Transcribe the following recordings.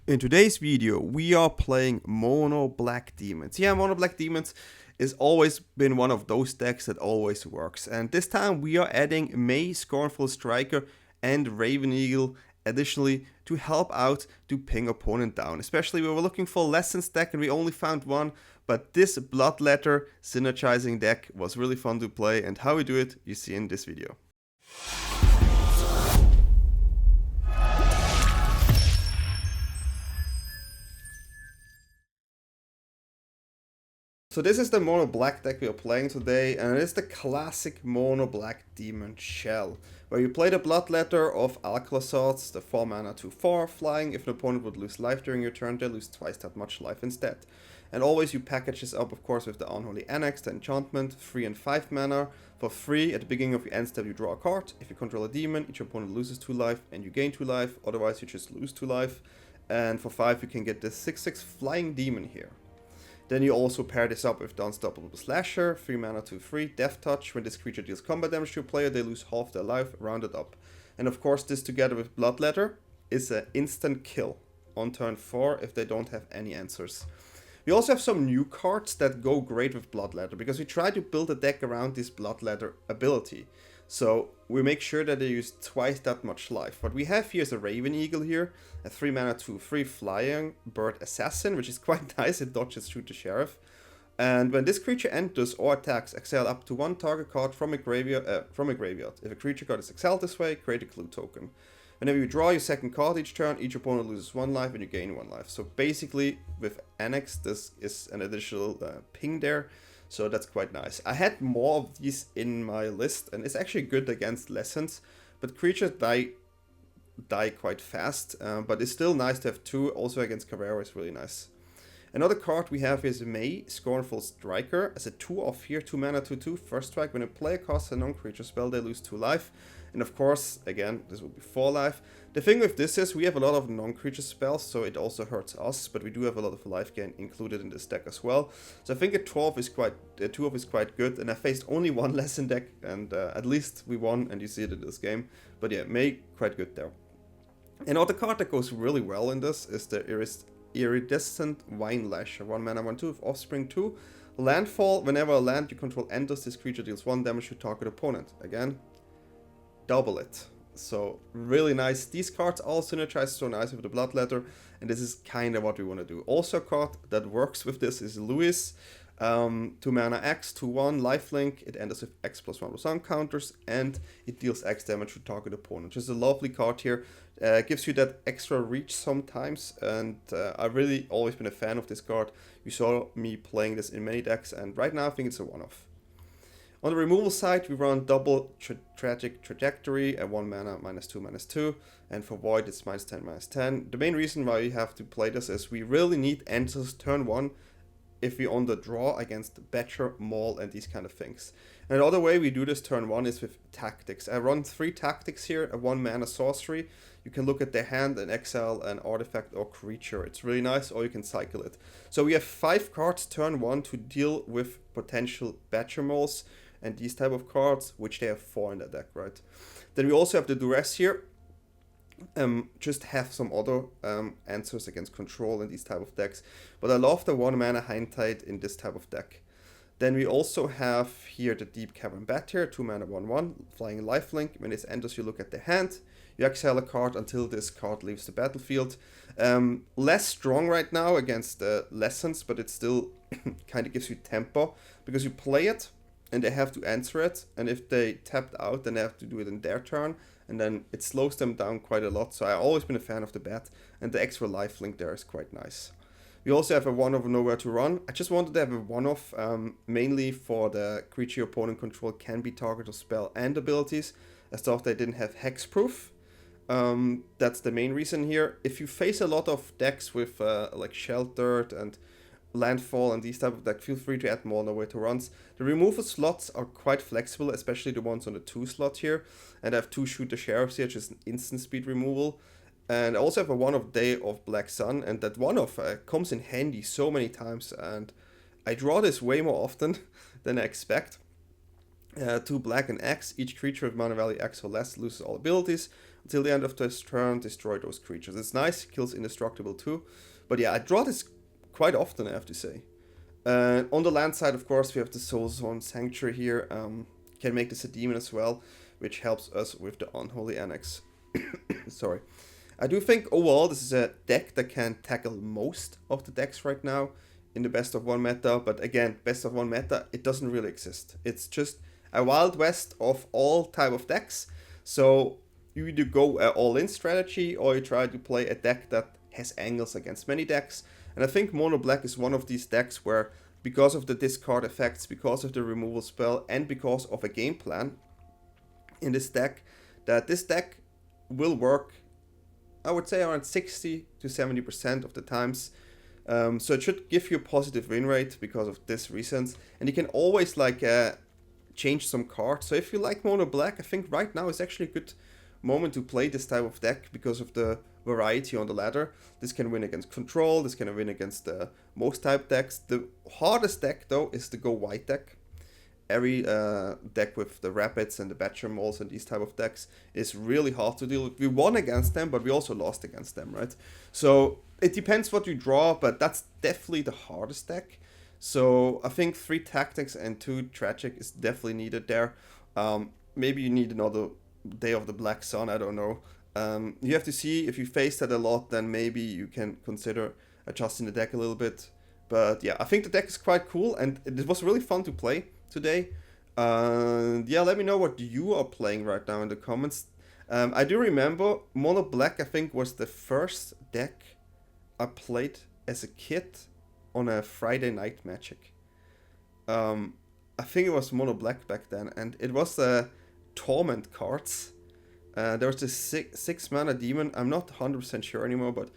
In today's video, we are playing Mono Black Demons. Yeah, Mono Black Demons has always been one of those decks that always works. And this time we are adding May, Scornful Striker, and Raven Eagle additionally to help out to ping opponent down. Especially we were looking for Lessons deck and we only found one. But this Bloodletter synergizing deck was really fun to play, and how we do it you see in this video. So this is the Mono Black deck we are playing today, and it is the classic Mono Black Demon shell, where you play the Bloodletter of Aclazotz, the 4 mana 2/4 flying. If an opponent would lose life during your turn, they lose twice that much life instead. And always you package this up, of course, with the Unholy Annex, the enchantment, 3 and 5 mana. For free, at the beginning of your end step you draw a card. If you control a demon, each opponent loses 2 life and you gain 2 life, otherwise you just lose 2 life. And for 5 you can get this 6/6 flying demon here. Then you also pair this up with the Unstoppable Slasher, 3 mana 2/3, Death Touch. When this creature deals combat damage to a player, they lose half their life, rounded up. And of course this together with Bloodletter is an instant kill on turn 4 if they don't have any answers. We also have some new cards that go great with Bloodletter, because we try to build a deck around this Bloodletter ability. So we make sure that they use twice that much life. What we have here is a Raven Eagle here, a 3 mana 2/3 flying bird assassin, which is quite nice. It dodges Shoot the Sheriff. And when this creature enters or attacks, exile up to 1 target card from a graveyard. If a creature card is exiled this way, create a clue token. Whenever you draw your second card each turn, each opponent loses 1 life and you gain 1 life. So basically with Annex this is an additional ping there. So that's quite nice. I had more of these in my list, and it's actually good against Lessons, but creatures die quite fast, but it's still nice to have 2. Also against Kavero is really nice. Another card we have is May, Scornful Striker, as a 2/off here, 2 mana 2/2, first strike. When a player casts a non-creature spell, they lose 2 life. And of course, again, this will be 4 life. The thing with this is we have a lot of non-creature spells, so it also hurts us, but we do have a lot of life gain included in this deck as well. So I think a 2-off is quite good, and I faced only one Lesson deck, and at least we won, and you see it in this game. But yeah, May, quite good there. Another card that goes really well in this is the Iridescent Wine Lasher, 1 mana 1/2 with Offspring 2. Landfall, whenever a land you control enters, this creature deals 1 damage to target opponent. Again, double it. So really nice. These cards all synergize so nice with the Bloodletter, and this is kind of what we want to do. Also a card that works with this is Louis. 2 mana X, 2/1, lifelink. It enters with X+1/+1 counters, and it deals X damage to target opponent. Just a lovely card here. Gives you that extra reach sometimes, and I've really always been a fan of this card. You saw me playing this in many decks, and right now I think it's a one-off. On the removal side, we run double Tragic Trajectory at 1 mana, -2/-2, and for Void it's -10, -10. The main reason why you have to play this is we really need enters turn 1 if we're on the draw against badgermole and these kind of things. And another way we do this turn 1 is with tactics. I run 3 tactics here, a 1 mana sorcery. You can look at their hand and exile an artifact or creature. It's really nice, or you can cycle it. So we have 5 cards turn 1 to deal with potential badgermoles and these type of cards, which they have 4 in the deck, right? Then we also have the Duress here. Just have some other answers against control in these type of decks, but I love the 1 mana Hindsight in this type of deck. Then we also have here the Deep-Cavern Bat here, 2 mana 1/1, flying lifelink. When this enters, you look at the hand, you exile a card until this card leaves the battlefield. Less strong right now against Lessons, but it still kind of gives you tempo, because you play it and they have to answer it, and if they tapped out, then they have to do it in their turn, and then it slows them down quite a lot. So I've always been a fan of the bat, and the extra lifelink there is quite nice. We also have a 1-off Nowhere to Run. I just wanted to have a 1-off, mainly for the creature opponent control can be target of spell and abilities. I thought they didn't have hexproof. That's the main reason here. If you face a lot of decks with like Sheltered and Landfall and these type of decks, feel free to add more Nowhere to Runs. The removal slots are quite flexible, especially the ones on the 2 slot here. And I have 2 Shoot the Sheriffs here, just an instant speed removal. And I also have a 1-off Day of Black Sun, and that 1-off comes in handy so many times, and I draw this way more often than I expect. 2 black and X, each creature with mana value X or less loses all abilities. Until the end of this turn, destroy those creatures. It's nice, kills indestructible too. But yeah, I draw this quite often, I have to say. On the land side, of course, we have the Soulstone Sanctuary here. Can make this a demon as well, which helps us with the Unholy Annex. Sorry. I do think overall this is a deck that can tackle most of the decks right now in the best of one meta. But again, best of one meta, it doesn't really exist. It's just a wild west of all type of decks. So you either go all-in strategy or you try to play a deck that has angles against many decks. And I think Mono Black is one of these decks where, because of the discard effects, because of the removal spell, and because of a game plan in this deck, that this deck will work, I would say, around 60 to 70% of the times. So it should give you a positive win rate because of these reasons. And you can always like change some cards. So if you like Mono Black, I think right now is actually a good moment to play this type of deck because of the variety on the ladder. This can win against control, this can win against most type decks. The hardest deck though is the go white deck. Every deck with the rabbits and the badgermoles and these type of decks is really hard to deal with. We won against them, but we also lost against them, right? So it depends what you draw, but that's definitely the hardest deck. So I think 3 tactics and 2 tragic is definitely needed there. Maybe you need another Day of the Black Sun, I don't know. You have to see if you face that a lot, then maybe you can consider adjusting the deck a little bit. But yeah, I think the deck is quite cool and it was really fun to play today. Yeah, let me know what you are playing right now in the comments. I do remember Mono Black, I think, was the first deck I played as a kid on a Friday night Magic. I think it was Mono Black back then, and it was Torment cards. There was this 6 mana demon. I'm not 100% sure anymore, but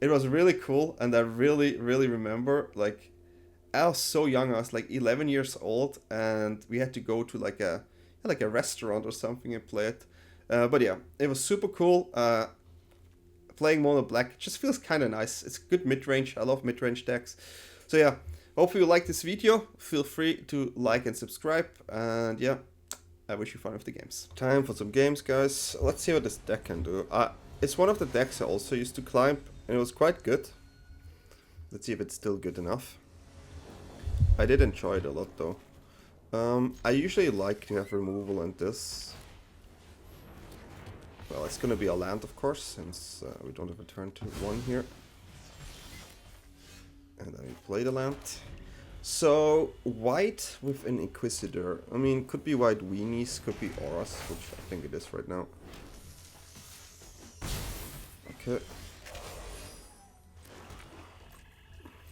it was really cool, and I really remember, like, I was so young. I was like 11 years old, and we had to go to like a restaurant or something and play it. But yeah, it was super cool. Playing Mono Black just feels kind of nice. It's good mid-range. I love mid-range decks. So yeah, hopefully you like this video. Feel free to like and subscribe, and yeah, I wish you fun with the games. Time for some games, guys. Let's see what this deck can do. It's one of the decks I also used to climb, and it was quite good. Let's see if it's still good enough. I did enjoy it a lot though. I usually like to have removal and this. Well, it's gonna be a land, of course, since we don't have a turn to 1 here. And then we play the land. So, white with an Inquisitor. I mean, could be white weenies, could be auras, which I think it is right now. Okay.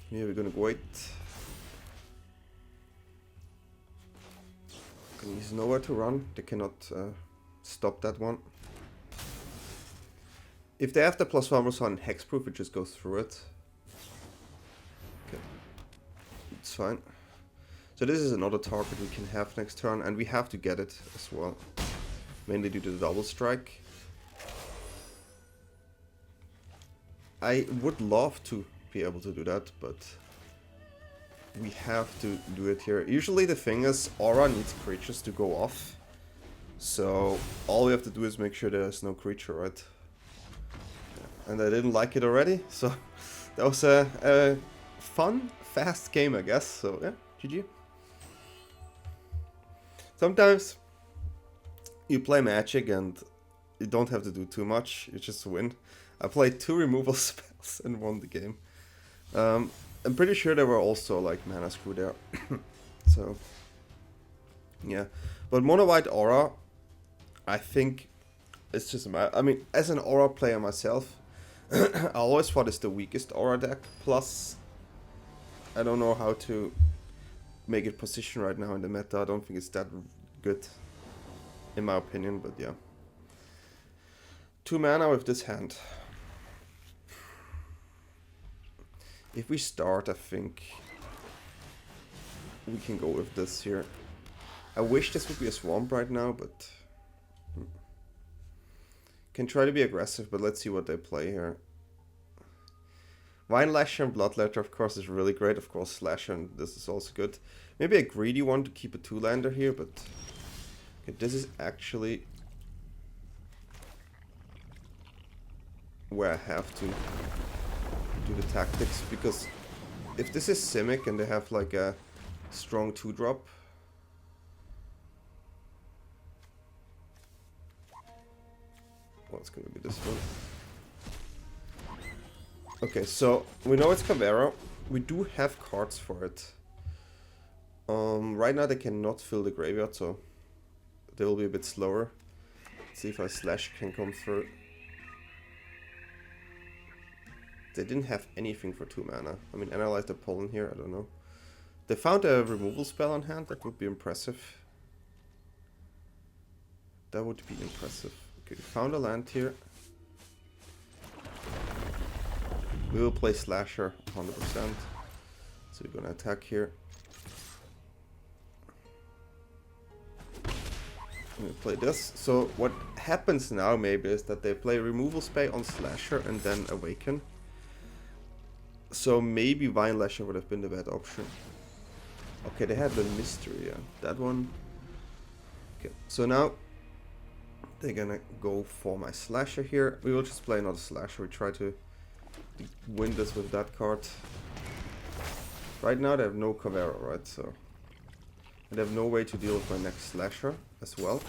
Here we're gonna go white. He's nowhere to run. They cannot stop that one. If they have the +1 on hexproof, we just go through it. Okay, it's fine. So this is another target we can have next turn, and we have to get it as well. Mainly due to the double strike. I would love to be able to do that, but we have to do it here. Usually the thing is, Aura needs creatures to go off. So all we have to do is make sure there's no creature, right? And I didn't like it already, so that was a fun, fast game, I guess. So yeah, GG. Sometimes you play Magic and you don't have to do too much, you just win. I played 2 removal spells and won the game. I'm pretty sure there were also like mana screw there. So yeah, but mono white Aura, I think it's just I mean, as an Aura player myself, I always thought it's the weakest Aura deck. Plus, I don't know how to make it position right now in the meta. I don't think it's that good, in my opinion. But yeah, 2 mana with this hand. If we start, I think we can go with this here. I wish this would be a swamp right now, but can try to be aggressive, but let's see what they play here. Vine Lasher and Bloodletter, of course, is really great. Of course, Slasher, and this is also good. Maybe a greedy one to keep a 2-lander here, but okay, this is actually where I have to do the tactics, because if this is Simic and they have like a strong 2-drop, well, it's gonna be this one. Okay, so we know it's Kavero. We do have cards for it. Right now they cannot fill the graveyard, so they will be a bit slower. Let's see if our Slash can come through. They didn't have anything for 2 mana. I mean, analyze the pollen here, I don't know. They found a removal spell on hand, that would be impressive. That would be impressive. Okay, we found a land here. We will play Slasher 100%. So we're gonna attack here. I'm gonna play this. So what happens now maybe is that they play removal spell on Slasher and then Awaken. So maybe Vine Lasher would have been the bad option. Okay, they had the Mystery, yeah. That one. Okay, so now they're gonna go for my Slasher here. We will just play another Slasher. We try to win this with that card. Right now they have no Kavero, right? So and they have no way to deal with my next Slasher as well.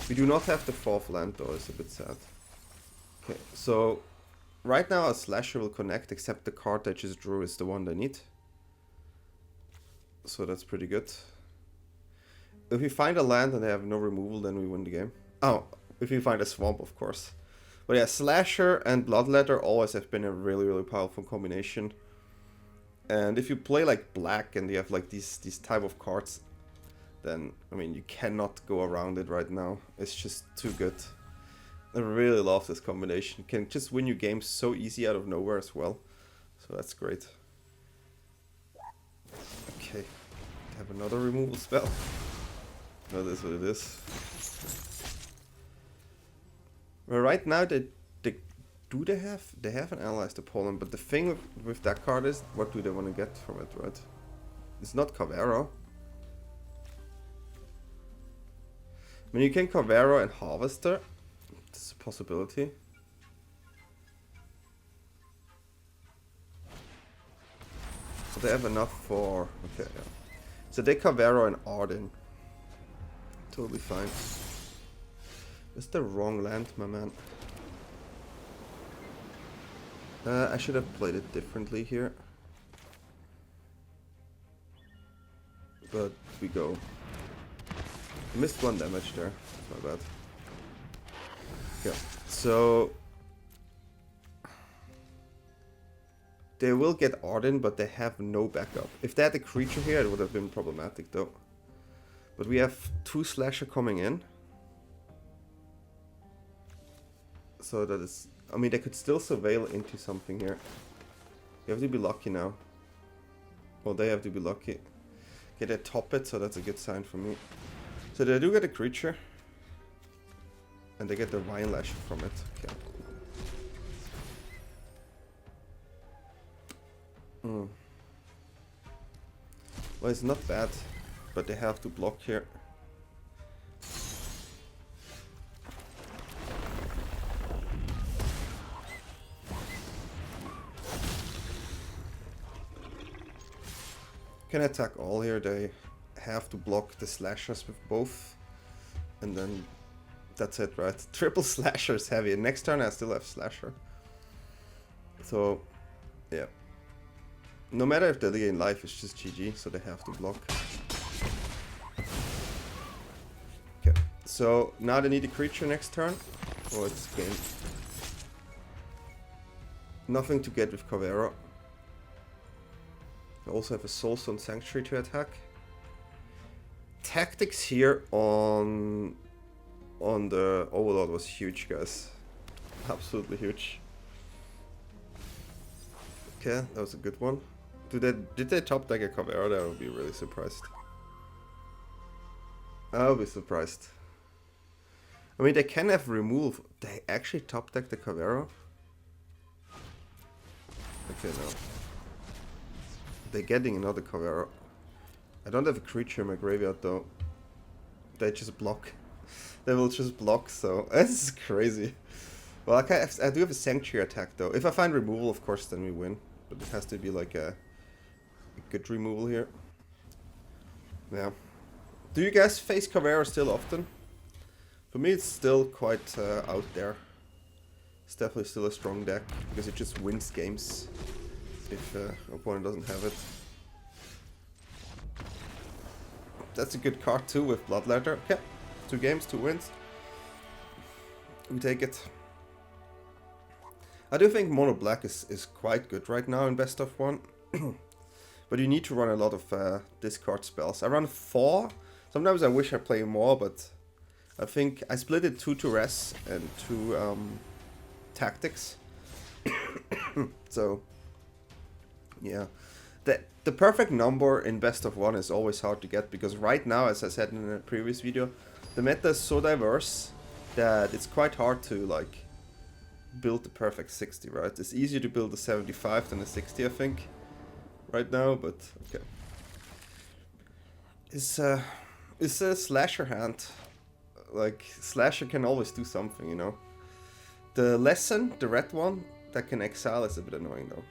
We do not have the 4th land though, it's a bit sad. Okay, so right now a Slasher will connect, except the card I just drew is the one they need. So that's pretty good. If we find a land and they have no removal, then we win the game. Oh, if we find a swamp, of course. But yeah, Slasher and Bloodletter always have been a really, really powerful combination. And if you play like black and you have like these type of cards, then, I mean, you cannot go around it right now. It's just too good. I really love this combination. Can just win you games so easy out of nowhere as well. So that's great. Okay, have another removal spell. No, that's what it is. Well, right now they have an Analyzed Opponent, but the thing with that card is, what do they want to get from it, right? It's not Kavero. I mean, you can Kavero and Harvester. It's a possibility. So they have enough for... Okay, yeah. So they Kavero and Arden. Totally fine. That's the wrong land, my man. I should have played it differently here. But we go. Missed 1 damage there. That's my bad. Okay, so they will get Arden, but they have no backup. If they had a creature here, it would have been problematic though. But we have 2 Slasher coming in. So that is... I mean, they could still surveil into something here. You have to be lucky now. Well, they have to be lucky. Okay, they top it, so that's a good sign for me. So they do get a creature. And they get the Vine Lasher from it. Okay. Well, it's not bad, but they have to block here. Can attack all here. They have to block the Slashers with both. And then that's it, right? Triple Slasher is heavy. And next turn I still have Slasher. So, yeah. No matter if they gain life, it's just GG, so they have to block. Okay, so now they need a creature next turn. Oh, it's game. Nothing to get with Kavero. I also have a Soulstone Sanctuary to attack. Tactics here on the Overlord was huge, guys. Absolutely huge. Okay, that was a good one. Did they top deck a Kavero? I would be really surprised. I'll be surprised. I mean, they can have remove. They actually top deck the Kavero? Okay, no. They're getting another Kavero. I don't have a creature in my graveyard though. They just block. they will just block, so this is crazy. Well, I do have a Sanctuary attack though. If I find removal, of course, then we win. But it has to be like a good removal here. Yeah. Do you guys face Kavero still often? For me, it's still quite out there. It's definitely still a strong deck, because it just wins games if opponent doesn't have it. That's a good card too with Bloodletter. Okay, 2 games, 2 wins. We take it. I do think mono black is quite good right now in best of 1. But you need to run a lot of discard spells. I run 4. Sometimes I wish I play more, but I think I split it 2 to res and 2 tactics. So yeah. The perfect number in best of 1 is always hard to get, because right now, as I said in a previous video, the meta is so diverse that it's quite hard to like build the perfect 60, right? It's easier to build a 75 than a 60, I think, right now, but okay. Is a slasher hand. Like, slasher can always do something, you know. The lesson, the red one, that can exile is a bit annoying though.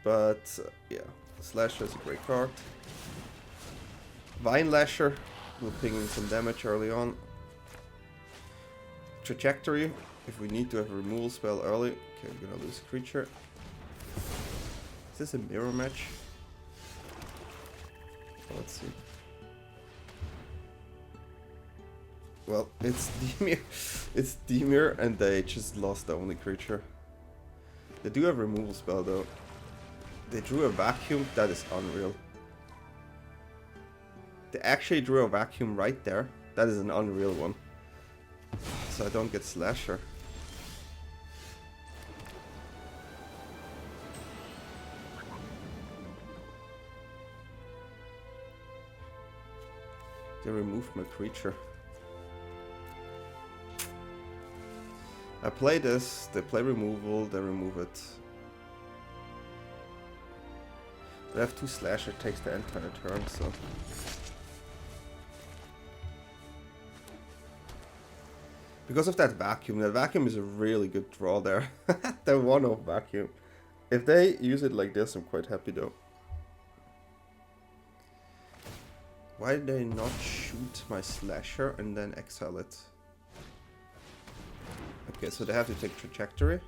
But yeah, slasher is a great card. Vine Lasher will ping in some damage early on. Trajectory, if we need to have a removal spell early. Okay, we're gonna lose a creature. Is this a mirror match? Oh, let's see. Well, it's Dimir. It's Dimir, and they just lost the only creature. They do have a removal spell though. They drew a vacuum. That is unreal. They actually drew a vacuum right there. That is an unreal one. So I don't get slasher. They removed my creature. I play this, they play removal, they remove it. They have 2 slasher, takes the entire turn, so. Because of that vacuum is a really good draw there. The 1-off vacuum. If they use it like this, I'm quite happy though. Why did they not shoot my slasher and then exile it? Okay, so they have to take trajectory.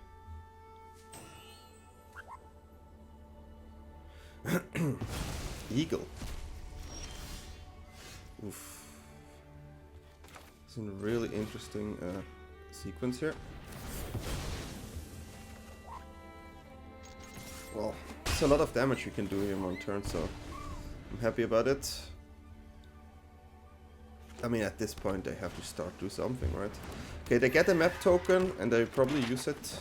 Eagle. Oof. It's a really interesting sequence here. Well, it's a lot of damage you can do here in 1 turn, so I'm happy about it. I mean, at this point they have to start do something, right? Okay, they get a map token and they probably use it.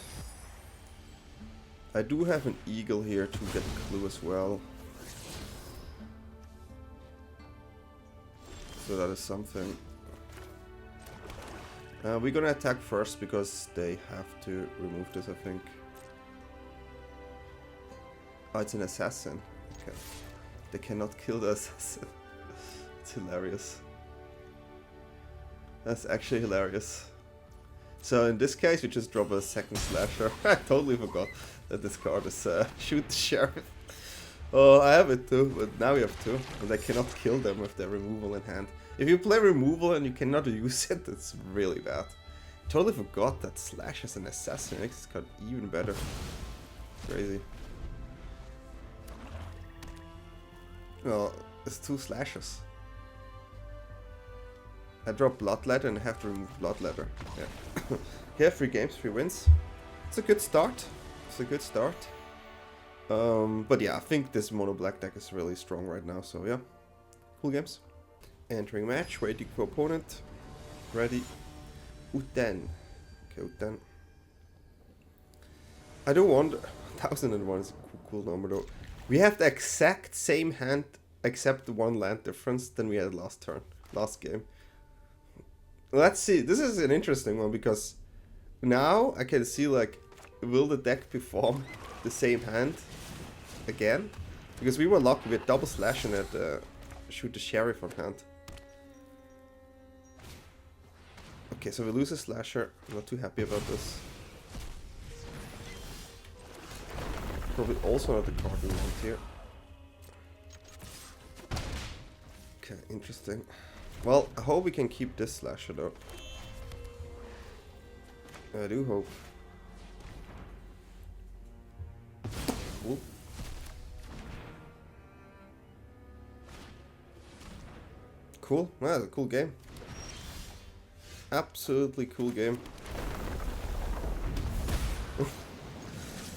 I do have an eagle here to get a clue as well. So that is something. We're gonna attack first because they have to remove this, I think. Oh, it's an assassin. Okay. They cannot kill the assassin. It's hilarious. That's actually hilarious. So in this case, we just drop a second slasher. I totally forgot that this card is shoot the sheriff. Oh, I have it too, but now we have 2. And I cannot kill them with their removal in hand. If you play removal and you cannot use it, it's really bad. Totally forgot that slash as an assassin makes this card even better. Crazy. Well, it's 2 slashes. I drop Bloodletter and I have to remove Bloodletter. Yeah. Yeah, 3 games, 3 wins. It's a good start. It's a good start. But yeah, I think this mono black deck is really strong right now, so yeah. Cool games. Entering match, waiting for opponent. Ready. Uten. Okay, Uten. I don't want... 1001 is a cool number though. We have the exact same hand, except the 1 land difference than we had last game. Let's see, this is an interesting one, because now I can see, like, will the deck perform the same hand again? Because we were lucky with double slash and had shoot the sheriff on hand. Okay, so we lose a slasher. I'm not too happy about this. Probably also not the card we want here. Okay, interesting. Well, I hope we can keep this slasher though. I do hope. Ooh. Cool. Wow, that's a cool game. Absolutely cool game.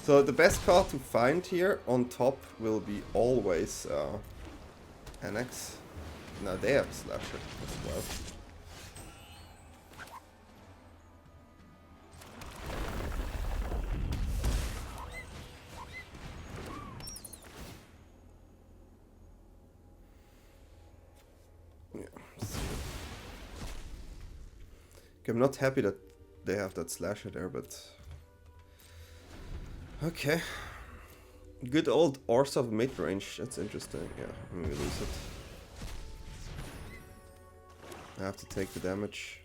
So the best card to find here on top will be always Annex. Now they have Slasher as well. I'm not happy that they have that slasher there, but okay. Good old Orzhov midrange. That's interesting. Yeah, I'm gonna lose it. I have to take the damage.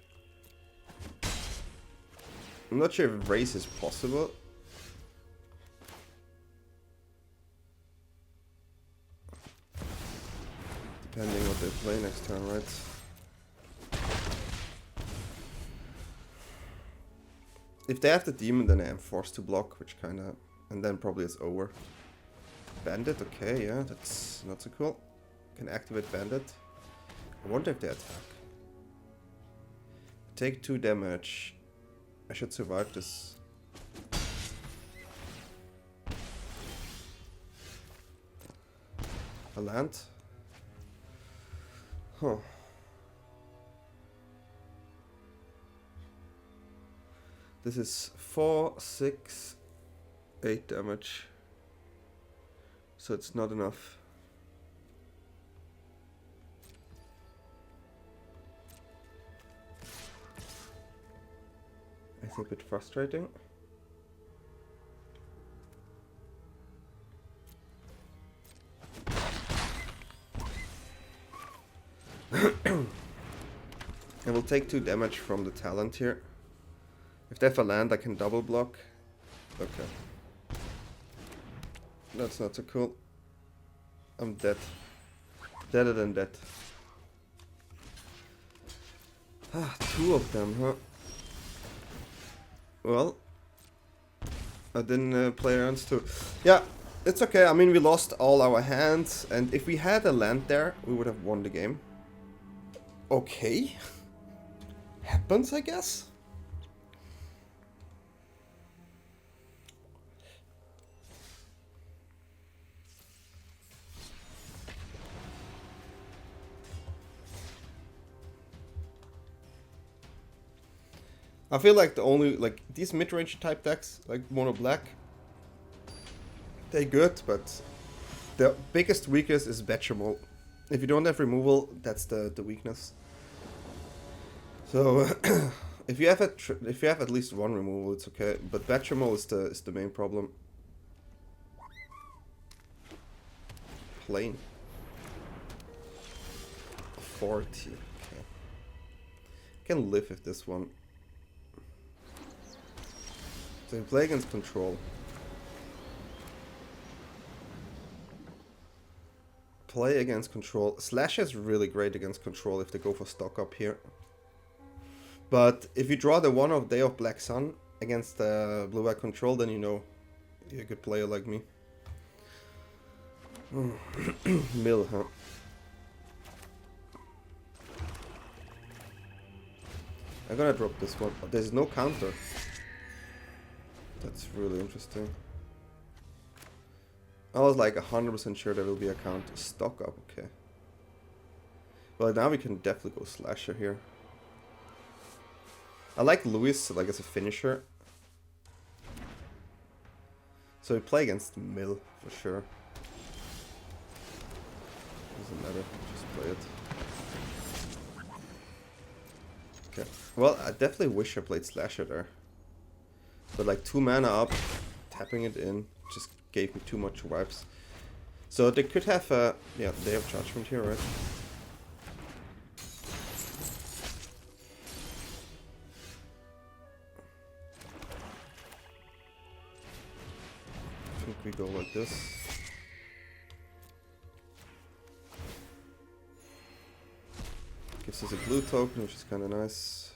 I'm not sure if race is possible. Depending what they play next turn, right? If they have the demon, then I am forced to block, which kinda... and then probably it's over. Bandit, okay, yeah, that's not so cool. Can activate Bandit. I wonder if they attack. Take 2 damage. I should survive this. A land? Huh. This is 4, 6, 8 damage. So it's not enough. It's a bit frustrating. I will take 2 damage from the talent here. If they have a land, I can double block. Okay. That's not so cool. I'm dead. Deader than dead. Ah, 2 of them, huh? Well, I didn't play rounds too. Yeah, it's okay. I mean, we lost all our hands, and if we had a land there, we would have won the game. Okay. Happens, I guess. I feel like the only, like, these mid-range type decks, like mono black, they're good, but the biggest weakness is badgermole. If you don't have removal, that's the weakness. So if you have at least 1 removal, it's okay. But badgermole is the main problem. Plain 40. Okay. I can live with this one. So you play against control. Play against control. Slash is really great against control if they go for stock up here. But if you draw the 1 of Day of Black Sun against blue-white control, then you know you're a good player like me. Mill, huh? I'm gonna drop this one. There's no counter. That's really interesting. I was like 100% sure there will be a counter. Stock up, okay. Well, now we can definitely go slasher here. I like Lewis like as a finisher. So we play against Mill for sure. Doesn't matter, just play it. Okay. Well, I definitely wish I played slasher there. But like 2 mana up, tapping it in, just gave me too much wipes. So they could have a Day of Judgment here, right? think we go like this. Gives us a blue token, which is kind of nice.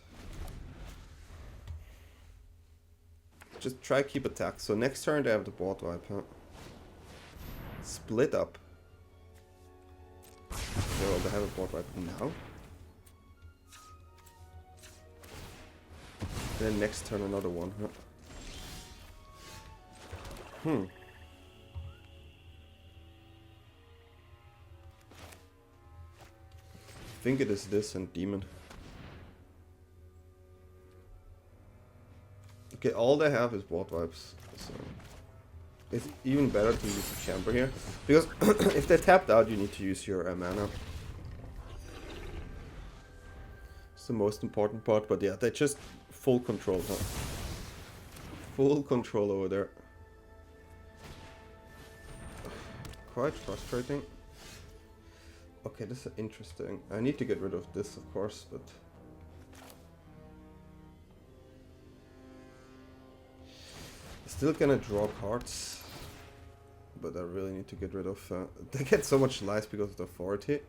Just try keep attack. So next turn they have the board wipe, huh? Split up. Well, they have a board wipe now. Then next turn another one, huh? I think it is this and demon. Okay, all they have is board wipes, so it's even better to use the chamber here, because if they tapped out, you need to use your mana. It's the most important part, but yeah, they just full control, huh? Full control over there. Quite frustrating. Okay, this is interesting. I need to get rid of this, of course, but still gonna draw cards. But I really need to get rid of. They get so much life because of the authority.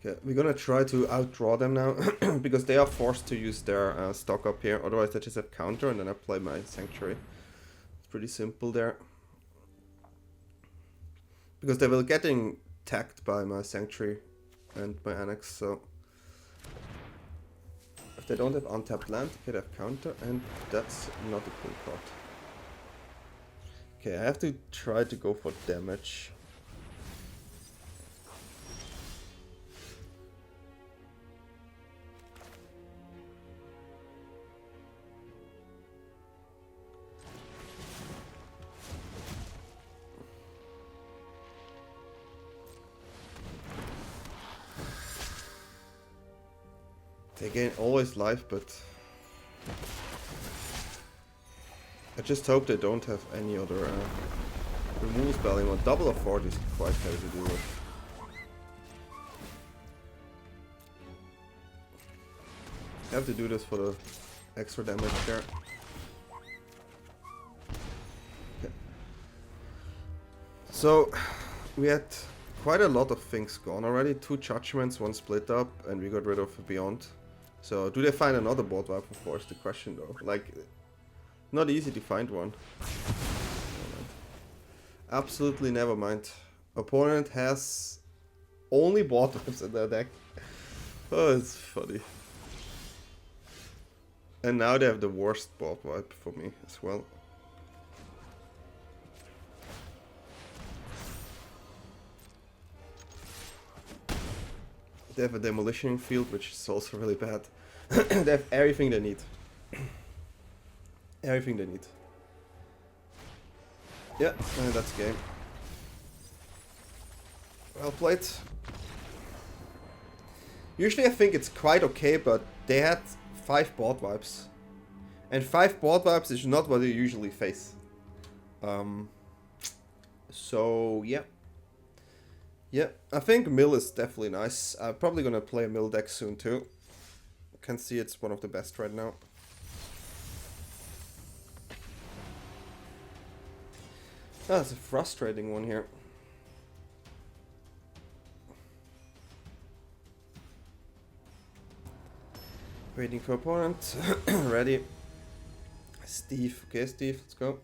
Okay, we're gonna try to outdraw them now, because they are forced to use their stock up here, otherwise they just have counter and then I play my Sanctuary. It's pretty simple there. Because they will getting tagged by my Sanctuary and my Annex, so if they don't have untapped land, they have counter, and that's not a cool card. Okay, I have to try to go for damage. They gain always life, but I just hope they don't have any other removal spell anymore. Double authority is quite heavy to deal with. I have to do this for the extra damage there. Okay. So we had quite a lot of things gone already. 2 judgments, 1 split up, and we got rid of a beyond. So, do they find another board wipe? Of course, the question though. Like, not easy to find one. Absolutely never mind. Opponent has only board wipes in their deck. Oh, it's funny. And now they have the worst board wipe for me as well. They have a demolition field, which is also really bad. They have everything they need. Everything they need. Yeah, that's game. Well played. Usually I think it's quite okay, but they had 5 board wipes. And 5 board wipes is not what you usually face. So, yeah. Yeah, I think mill is definitely nice. I'm probably gonna play a mill deck soon too. Can see it's one of the best right now. That's a frustrating one here. Waiting for opponent. Ready. Steve. Okay, Steve, let's go.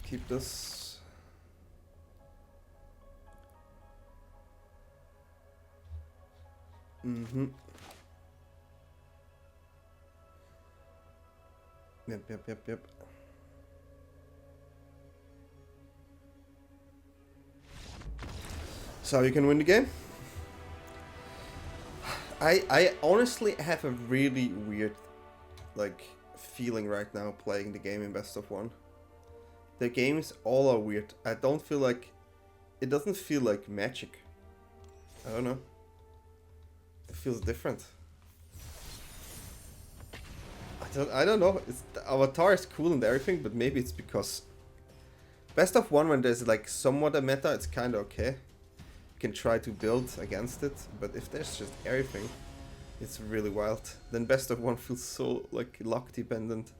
Keep this. Yep. So you can win the game. I honestly have a really weird feeling right now playing the game in best of 1. The games all are weird. I don't feel like... It doesn't feel like Magic. I don't know. It feels different. I don't know. The avatar is cool and everything, but maybe it's because Best of one, when there's like somewhat a meta, it's kind of okay. You can try to build against it, but if there's just everything, it's really wild. Then best of one feels so like luck dependent.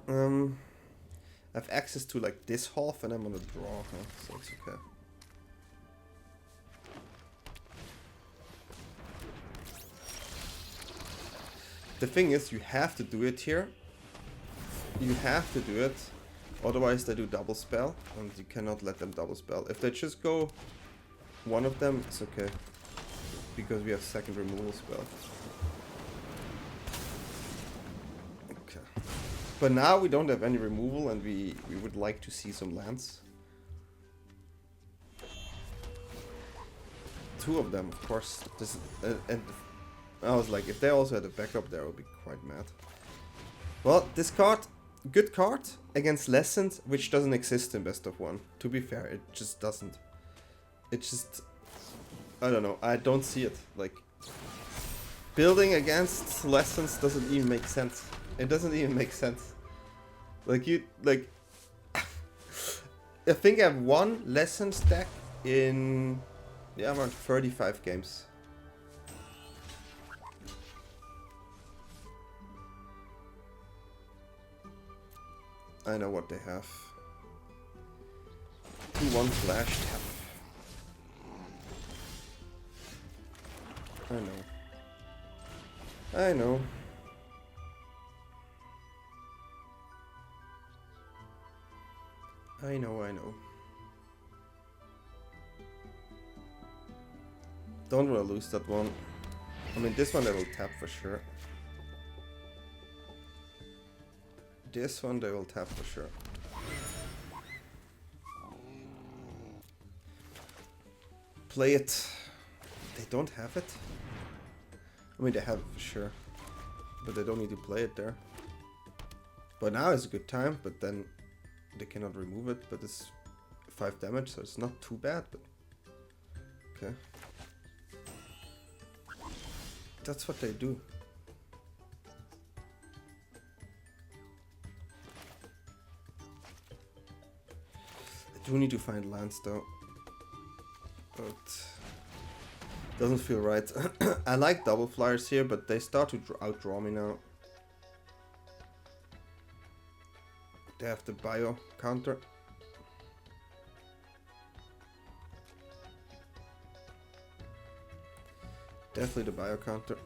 I have access to like this half and I'm on a draw, huh? So it's okay. The thing is, you have to do it here. You have to do it. Otherwise they do double spell and you cannot let them double spell. If they just go one of them, it's okay. Because we have second removal spell. Okay. But now we don't have any removal and we would like to see some lands. Two of them, of course. This and I was like, if they also had a backup there, I would be quite mad. Well, this card, good card against Lessons, which doesn't exist in best of one. To be fair, it just doesn't. It just, I don't know, I don't see it. Like, building against Lessons doesn't even make sense. It doesn't even make sense. Like, you, like, I think I have one Lessons deck in, yeah, around 35 games. I know what they have. 2-1 flash tap. I know. I know. I know, I know. Don't want to lose that one. I mean, this one they will tap for sure. This one they will tap for sure. Play it. They don't have it? I mean, they have it for sure. But they don't need to play it there. But now is a good time, but then they cannot remove it. But it's 5 damage, so it's not too bad. But okay. That's what they do. I do need to find lands though. But doesn't feel right. I like double flyers here, but they start to outdraw me now. They have the bio counter. Definitely the bio counter.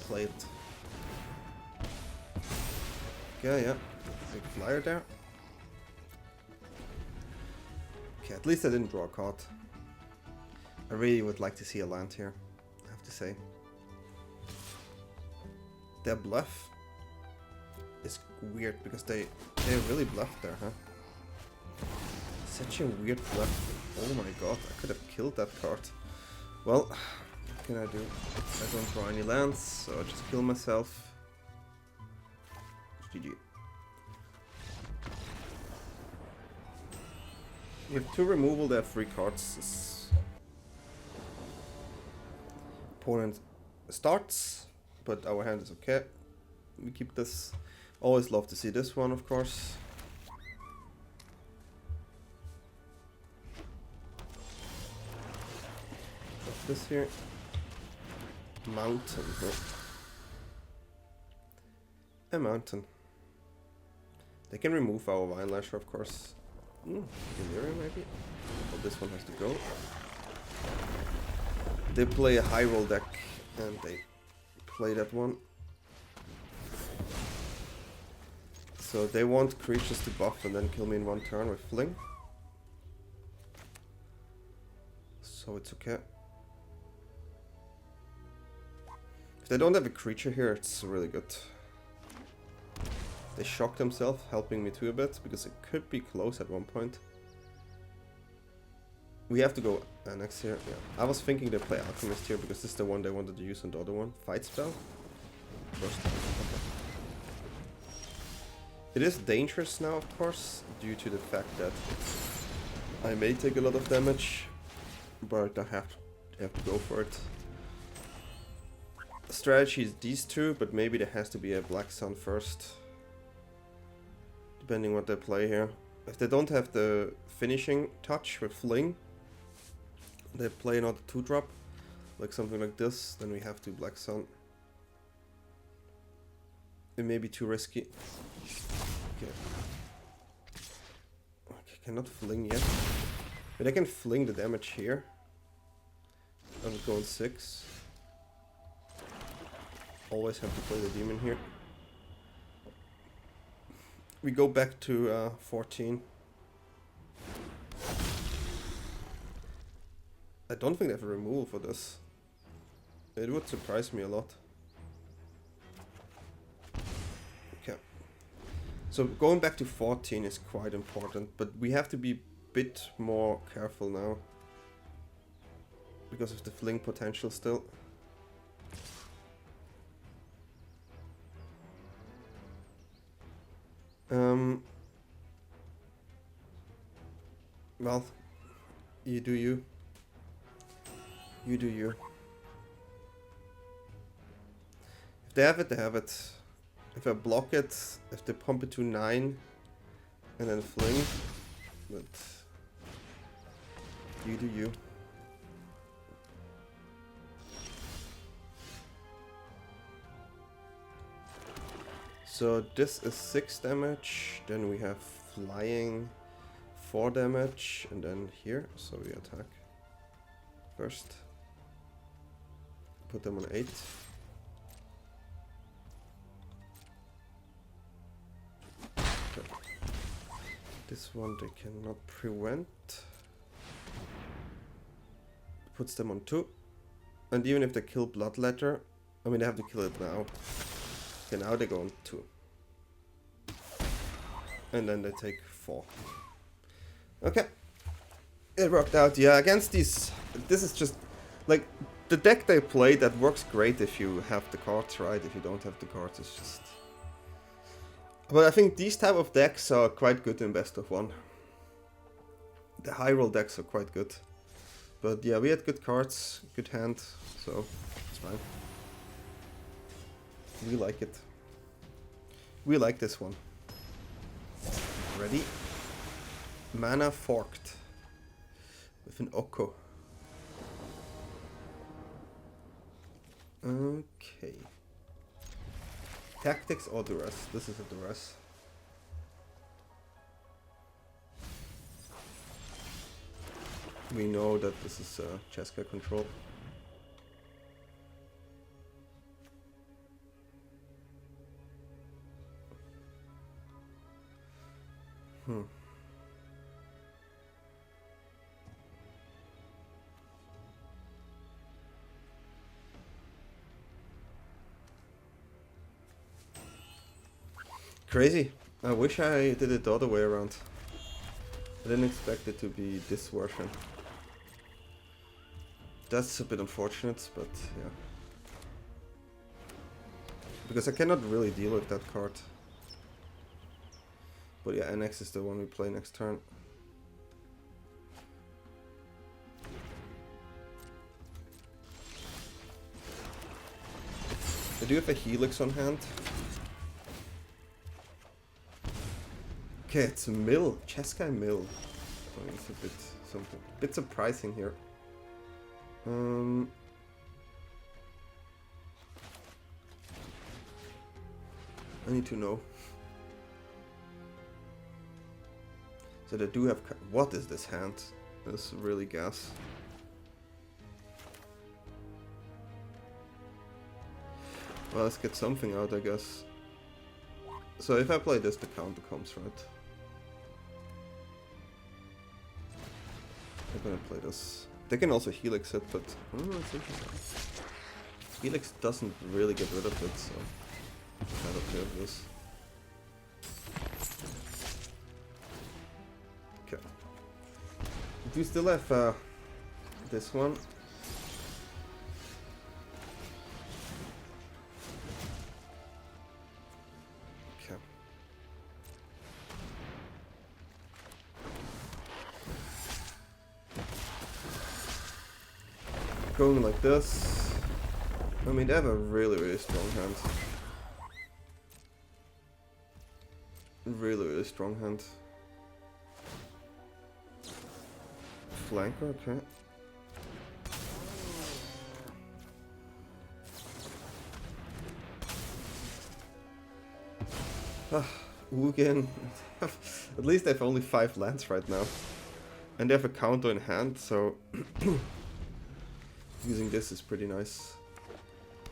Play it. Okay, yeah. Big flyer there. Okay, at least I didn't draw a card. I really would like to see a land here, I have to say. Their bluff is weird because they really bluffed there, huh? Such a weird bluff. Oh my god, I could have killed that card. Well, what can I do? I don't draw any lands, so I'll just kill myself. GG. With 2 removal, they have 3 cards. Opponent starts, but our hand is okay. We keep this. Always love to see this one, of course. Drop this here. Mountain. A mountain. They can remove our Vine Lasher, of course. Delirium maybe? Well, this one has to go. They play a high roll deck and they play that one. So they want creatures to buff and then kill me in 1 turn with Fling. So it's okay. If they don't have a creature here, it's really good. They shock themselves, helping me too a bit, because it could be close at one point. We have to go Annex here, yeah. I was thinking they play Alchemist here, because this is the one they wanted to use on the other one. Fight spell? First. Okay. It is dangerous now, of course, due to the fact that I may take a lot of damage, but I have to go for it. Strategy is these two, but maybe there has to be a Black Sun first. depending what they play here. If they don't have the finishing touch with Fling, they play another 2-drop, like something like this, then we have to Black Sun. It may be too risky. Okay. Okay, cannot Fling yet. But I can Fling the damage here. I would go on 6. Always have to play the demon here. We go back to 14. I don't think they have a removal for this. It would surprise me a lot. Okay. So going back to 14 is quite important, but we have to be a bit more careful now. Because of the Fling potential still. Well, you do you. You do you. If they have it, they have it. If I block it, if they pump it to 9 and then Fling, but you do you. So this is 6 damage, then we have flying 4 damage, and then here, so we attack first. Put them on 8. Okay. This one they cannot prevent. Puts them on 2. And even if they kill Bloodletter, I mean they have to kill it now. Okay, now they go on 2. And then they take 4. Okay. It worked out. Yeah, against these... This is just... Like, the deck they play, that works great if you have the cards right. If you don't have the cards, it's just... But I think these type of decks are quite good in best of 1. The high roll decks are quite good. But yeah, we had good cards, good hand, so it's fine. We like it. We like this one. Ready? Mana forked. With an Oko. Okay. Tactics or duress? This is a duress. We know that this is Jeskai control. Crazy. I wish I did it the other way around. I didn't expect it to be this version. That's a bit unfortunate, but yeah. Because I cannot really deal with that card. But yeah, Annex is the one we play next turn. I do have a Helix on hand. Okay, it's a mill. Jeskai mill. Oh, it's a bit surprising here. I need to know. So they do have... What is this hand? That's really gas. Well, let's get something out, I guess. So if I play this, the counter comes, right? I'm gonna play this. They can also Helix it, but I don't know, it's interesting. Helix doesn't really get rid of it, so I'm kind of okay with this. Okay. Do you still have this one? Okay. Going like this. I mean, they have a really, really strong hand. Really strong hand. Flanker, okay. Ugin. At least they have only 5 lands right now. And they have a counter in hand, so using this is pretty nice.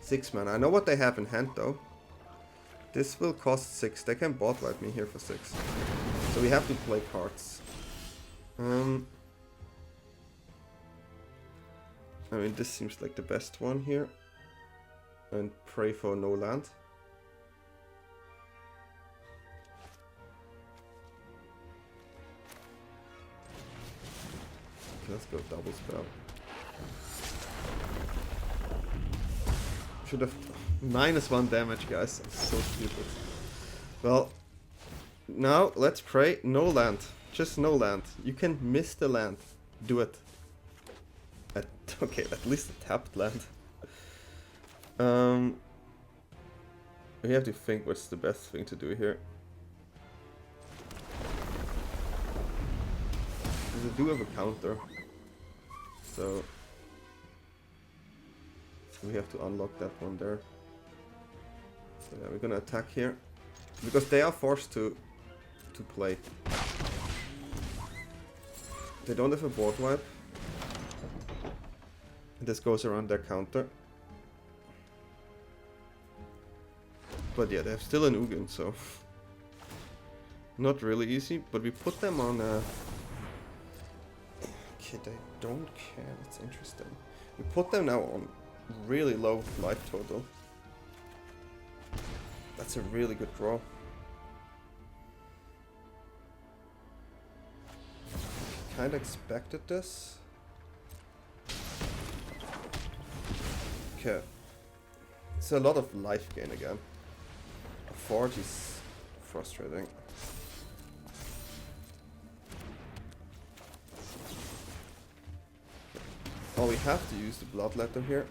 6 mana. I know what they have in hand though. This will cost 6. They can bot wipe me here for 6. So we have to play cards. I mean, this seems like the best one here. And pray for no land. Okay, let's go double spell. Should have -1 damage, guys. I'm so stupid. Well, now let's pray no land. Just no land. You can miss the land. Do it. Okay, at least a tapped land. We have to think what's the best thing to do here. They do have a counter, so we have to unlock that one there. So yeah, we're gonna attack here because they are forced to play. They don't have a board wipe. This goes around their counter. But yeah, they have still an Ugin, so not really easy. But we put them on a... Okay, they don't care. That's interesting. We put them now on really low life total. That's a really good draw. Kinda expected this. Okay. It's a lot of life gain again. A 40 is frustrating. Oh, we have to use the Bloodletter here.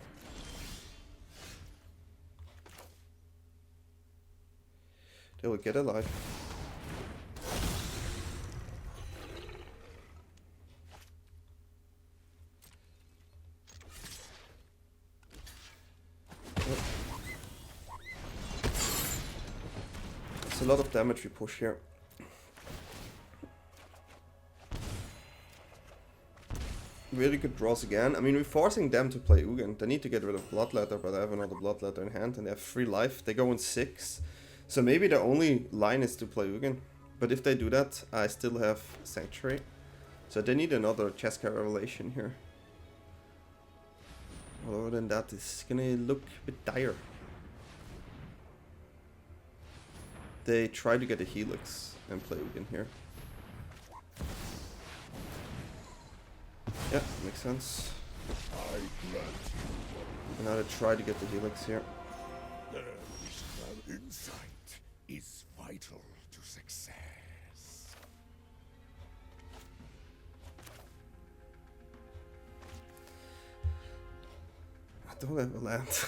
They will get a life. It's a lot of damage we push here. Really good draws again. I mean, we're forcing them to play Ugin. They need to get rid of Bloodletter, but I have another Bloodletter in hand and they have 3 life. They go in 6. So maybe the only line is to play Ugin. But if they do that, I still have Sanctuary. So they need another Jeskai Revelation here. Other than that, it's gonna look a bit dire. They try to get a Helix and play Ugin here. Yeah, makes sense. And now they try to get the Helix here. Insight is vital to success. I don't have a land.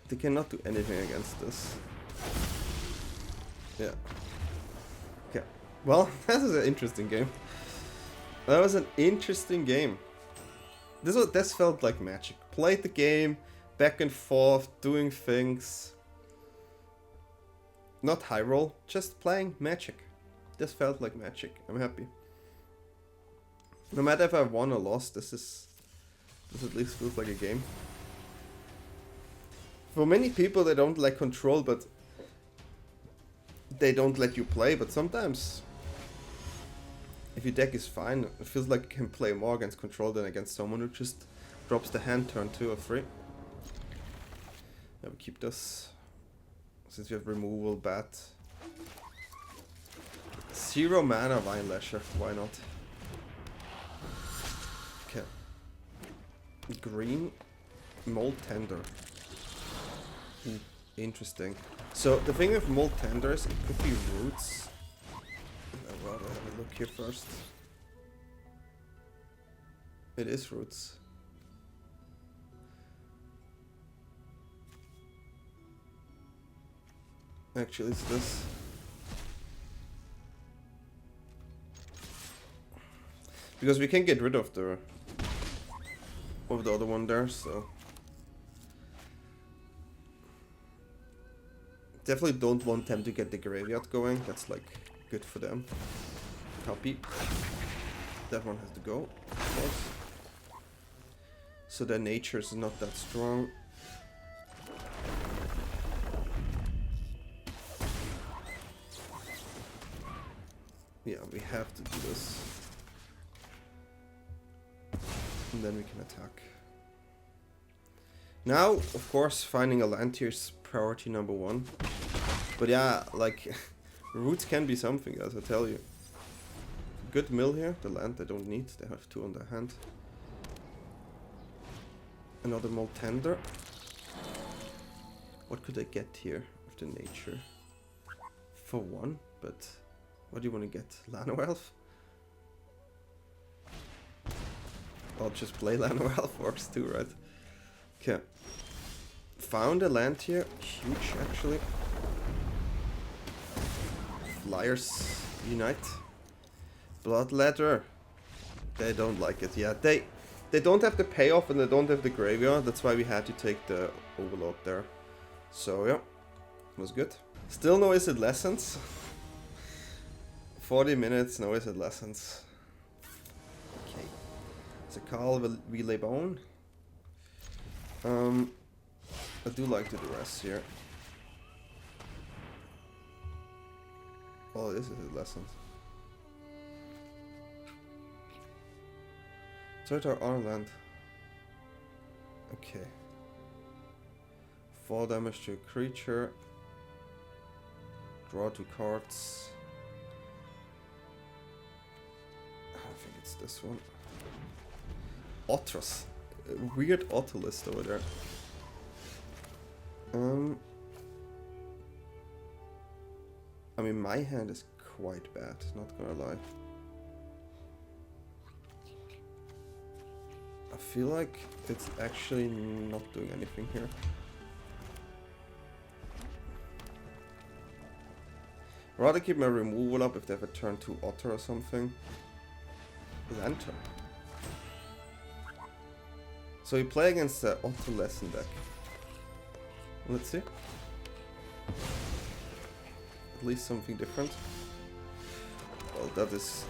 They cannot do anything against this. Yeah. Okay. Well, that was an interesting game. That was an interesting game. This felt like Magic. Played the game, back and forth, doing things. Not high roll, just playing Magic. This felt like Magic. I'm happy. No matter if I won or lost, this at least feels like a game. For many people, they don't like control, but they don't let you play. But sometimes, if your deck is fine, it feels like you can play more against control than against someone who just drops the hand turn 2 or 3. Yeah, we keep this. Since we have removal, bat. 0 mana, Vine Lasher, why not? Okay. Green, Mold Tender. Ooh, interesting. So the thing with Mold Tenders, it could be roots. I'd rather have a look here first. It is roots. Actually, it's this. Because we can get rid of the other one there, so definitely don't want them to get the graveyard going. That's like good for them. Copy. That one has to go, of course. So their nature is not that strong. Yeah, we have to do this. And then we can attack. Now, of course, finding a land here is priority number one. But yeah, like, roots can be something, as I tell you. Good mill here, the land they don't need, they have 2 on their hand. Another mole tender. What could I get here with the nature? For 1, but what do you want to get? Lano Elf? I'll just play Lano Elf, works too, right? Okay. Found a land here, huge actually. Flyers unite. Bloodletter. They don't like it. Yeah, they don't have the payoff and they don't have the graveyard. That's why we had to take the Overlord there. So yeah, it was good. Still no Izzet lessons. 40 minutes, no Izzet lessons. Okay. So Carl will relay bone. I do like to do rest here. Oh, this is Izzet lessons. Search our land. Okay. 4 damage to a creature. Draw 2 cards. I think it's this one. Otros. Weird auto list over there. I mean, my hand is quite bad, not gonna lie. I feel like it's actually not doing anything here. Rather keep my removal up if they have a turn 2 otter or something. Lantern. So you play against the Otter Lesson deck. Let's see. At least something different. Well, that is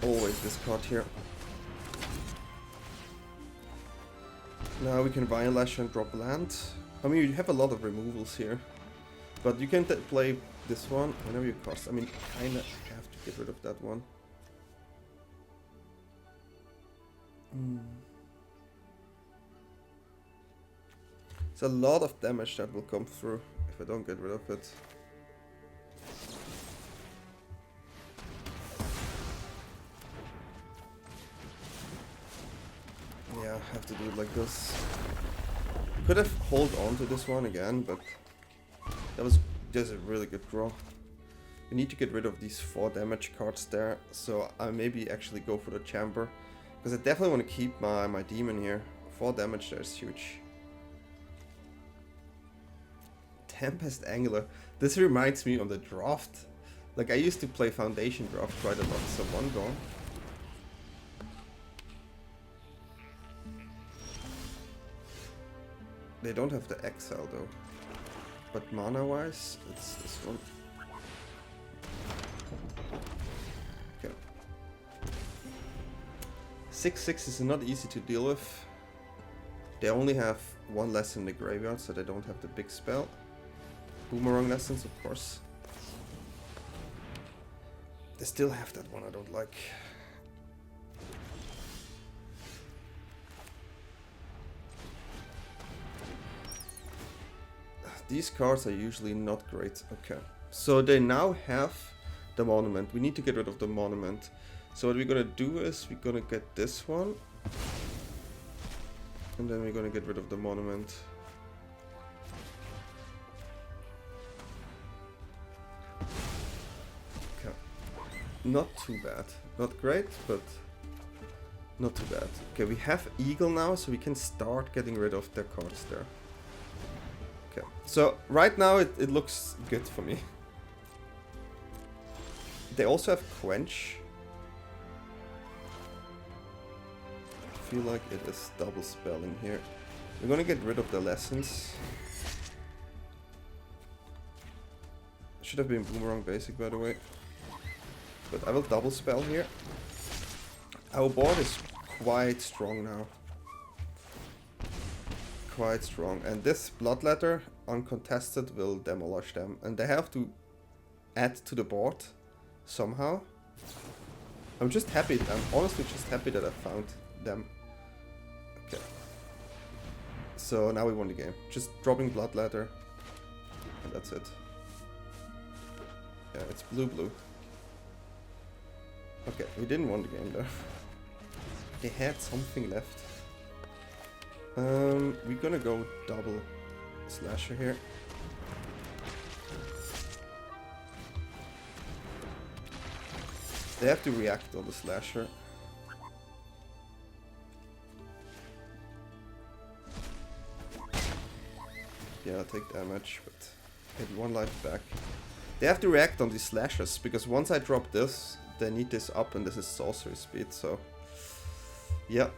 always this card here. Now we can Vine Lash and drop land. I mean, you have a lot of removals here. But you can play this one whenever you cast. I mean, kinda have to get rid of that one. It's a lot of damage that will come through if I don't get rid of it. Yeah, I have to do it like this. Could have hold on to this one again, but there's a really good draw. We need to get rid of these 4 damage cards there, so I maybe actually go for the chamber. Because I definitely want to keep my demon here. 4 damage there is huge. Tempest Angler. This reminds me of the draft. Like, I used to play Foundation draft quite a lot, so 1 gone. They don't have the exile though. But mana wise, it's this one. Okay. 6/6 is not easy to deal with. They only have 1 less in the graveyard, so they don't have the big spell. Boomerang lessons, of course. They still have that one I don't like. These cards are usually not great. Okay. So they now have the monument. We need to get rid of the monument. So what we're gonna do is we're gonna get this one. And then we're gonna get rid of the monument. Okay. Not too bad. Not great, but not too bad. Okay, we have Eagle now, so we can start getting rid of the cards there. Okay, so right now it looks good for me. They also have Quench. I feel like it is double spelling here. We're gonna get rid of the lessons. Should have been Boomerang Basic, by the way. But I will double spell here. Our board is quite strong now. Quite strong. And this Bloodletter, uncontested, will demolish them. And they have to add to the board somehow. I'm just happy. I'm honestly just happy that I found them. Okay. So now we won the game. Just dropping Bloodletter. And that's it. Yeah, it's blue-blue. Okay, we didn't win the game though. They had something left. We're gonna go double slasher here. They have to react on the slasher. Yeah, I'll take damage, but get 1 life back. They have to react on these slashers, because once I drop this, they need this up, and this is sorcery speed, so... Yeah.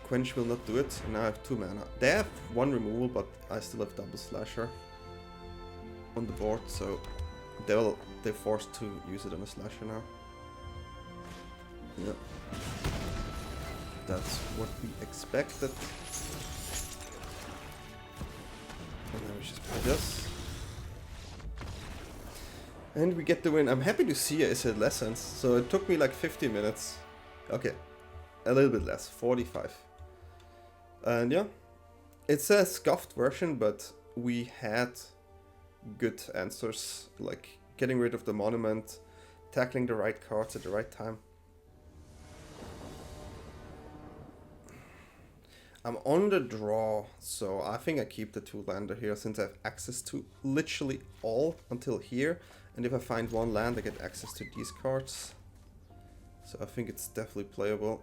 Quench will not do it, and now I have 2 mana. They have 1 removal, but I still have double slasher on the board, so they're forced to use it on a slasher now. Yeah. That's what we expected. And now we just play this. And we get the win. I'm happy to see Izzet lessons. So it took me like 50 minutes. Okay. A little bit less. 45. And yeah. It's a scuffed version, but we had good answers. Like getting rid of the monument, tackling the right cards at the right time. I'm on the draw, so I think I keep the 2-lander here since I have access to literally all until here. And if I find 1 land, I get access to these cards. So I think it's definitely playable.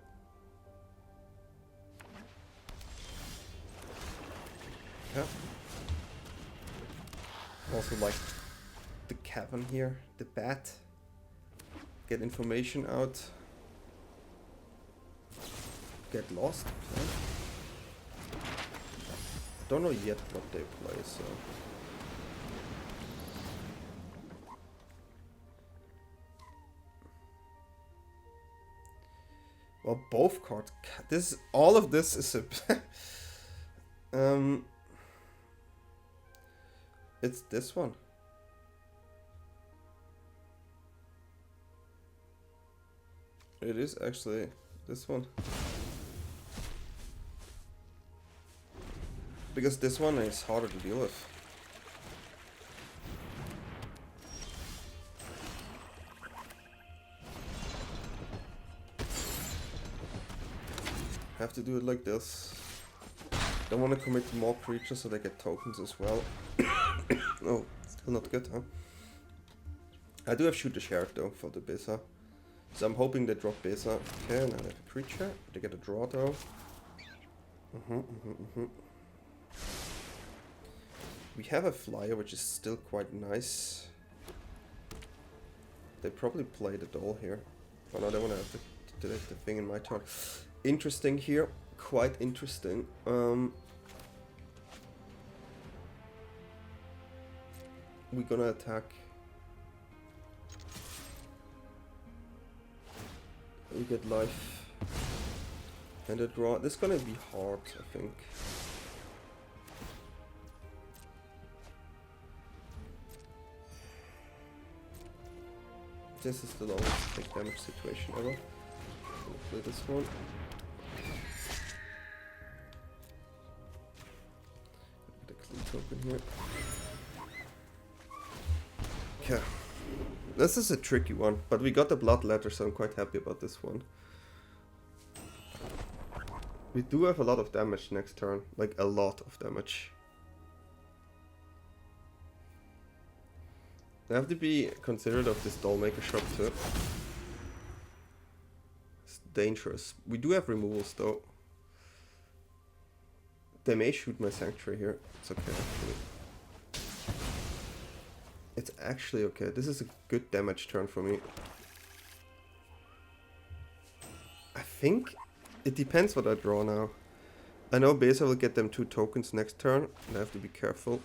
Yeah. Also like the cavern here, the bat. Get information out. Get lost. Yeah. Don't know yet what they play, so... Well, both cards... This, all of this is a... It's this one. It is actually this one. Because this one is harder to deal with. Have to do it like this. Don't want to commit more creatures so they get tokens as well. Oh, still not good, huh? I do have Shoot the Sheriff though for the Besa. So I'm hoping they drop Besa. Okay, now they have a creature. They get a draw though. We have a flyer, which is still quite nice. They probably play the doll here. Oh no, they want to have the thing in my turn. Interesting here. Quite interesting. We're gonna attack. We get life. And a draw. This is gonna be hard, I think. This is the lowest big damage situation ever. I'll play this one. Get a clean token here. Okay. This is a tricky one, but we got the Bloodletter, so I'm quite happy about this one. We do have a lot of damage next turn, like a lot of damage. I have to be considerate of this Dollmaker shop too. It's dangerous. We do have removals though. They may shoot my Sanctuary here. It's okay, actually. It's actually okay. This is a good damage turn for me. I think it depends what I draw now. I know Besa will get them 2 tokens next turn, and I have to be careful.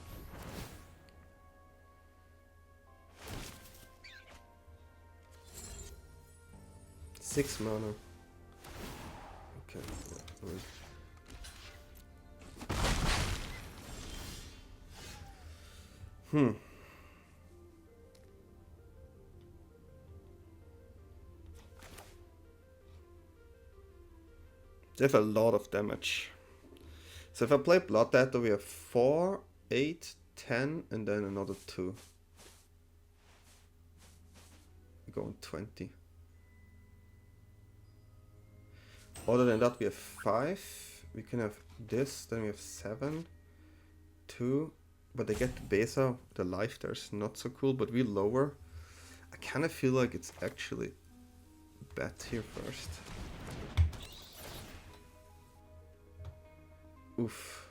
Six mana. Okay. Yeah, They have a lot of damage. So if I play Bloodletter, we have 4, 8, 10, and then another 2. We go on 20. Other than that, we have 5. We can have this, then we have 7, 2. But they get the Besa, the life there's not so cool, but we lower. I kind of feel like it's actually bet here first. Oof.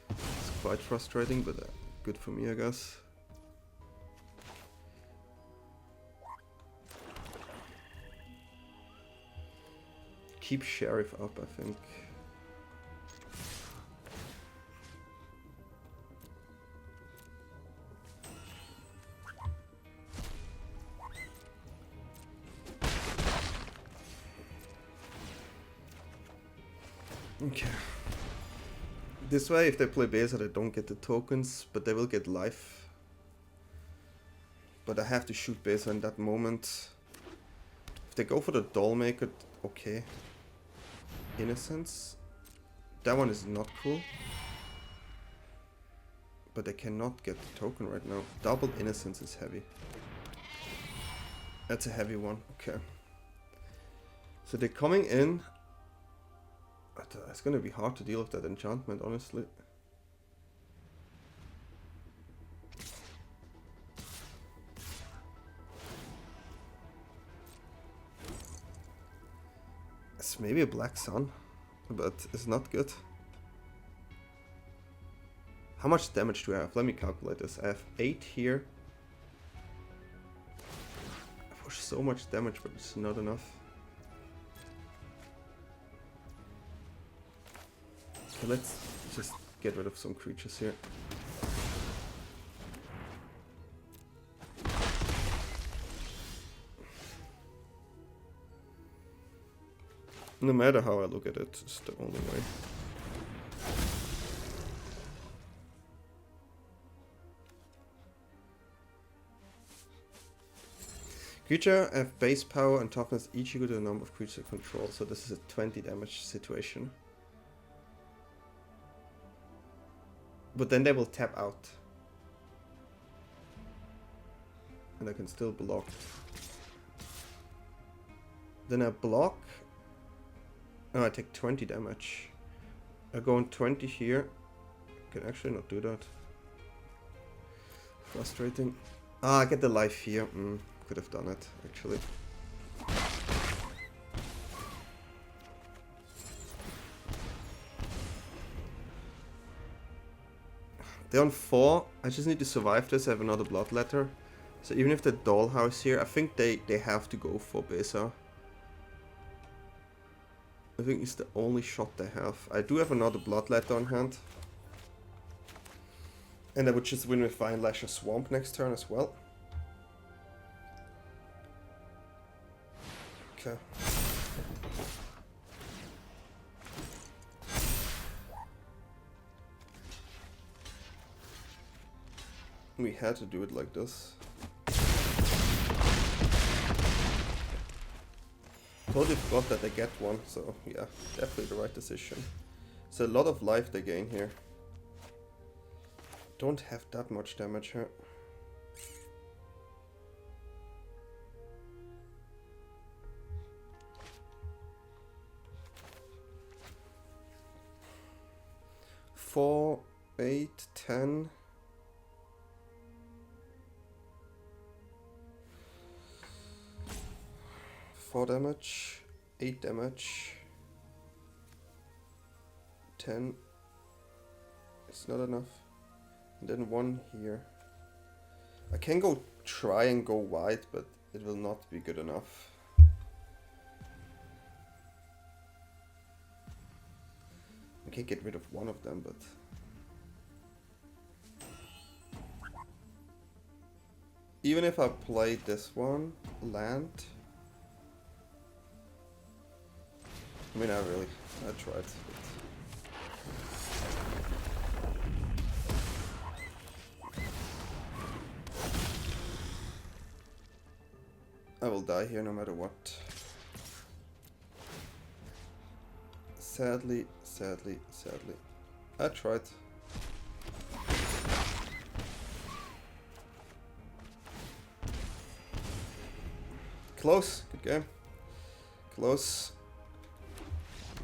It's quite frustrating, but good for me, I guess. Keep Sheriff up, I think. Okay. This way, if they play Besa, they don't get the tokens, but they will get life. But I have to shoot Besa in that moment. If they go for the Dollmaker, okay. Innocence. That one is not cool. But they cannot get the token right now. Double Innocence is heavy. That's a heavy one, okay. So they're coming in. It's gonna be hard to deal with that enchantment, honestly. It's maybe a Black Sun, but it's not good. How much damage do I have? Let me calculate this. I have 8 here. I push so much damage, but it's not enough. So let's just get rid of some creatures here. No matter how I look at it, it's the only way. Creature have base power and toughness each equal to the number of creatures you control, so this is a 20 damage situation. But then they will tap out. And I can still block. Then I block. Oh, I take 20 damage. I go on 20 here. I can actually not do that. Frustrating. Ah, I get the life here. Could have done it, actually. They're on 4. I just need to survive this. I have another Bloodletter. So even if the Dollhouse here, I think they have to go for Besa. I think it's the only shot they have. I do have another Bloodletter on hand. And I would just win with Vine Lash or Swamp next turn as well. Okay. We had to do it like this. Totally forgot that they get one, so yeah, definitely the right decision. So a lot of life they gain here. Don't have that much damage here. Four, 8, 10. 4 damage, 8 damage, 10. It's not enough. And then 1 here. I can go try and go wide, but it will not be good enough. I can get rid of one of them, but... Even if I play this one, land... I mean, I tried. But... I will die here no matter what. Sadly, sadly, sadly. I tried. Close. Good game. Close.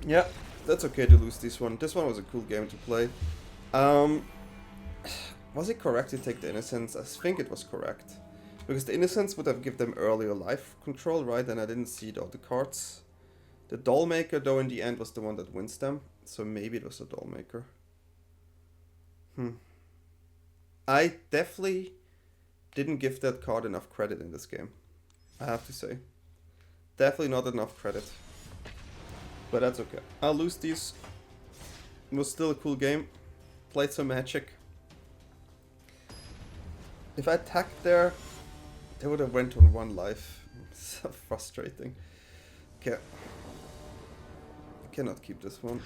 Yeah, that's okay to lose this one. This one was a cool game to play. Was it correct to take the Innocence? I think it was correct. Because the Innocence would have given them earlier life control, right? And I didn't see all the cards. The Dollmaker, though, in the end was the one that wins them. So maybe it was the Dollmaker. I definitely didn't give that card enough credit in this game. I have to say. Definitely not enough credit. But that's okay. I'll lose these. It was still a cool game. Played some Magic. If I attacked there, they would have went on 1 life. So frustrating. Okay. I cannot keep this one.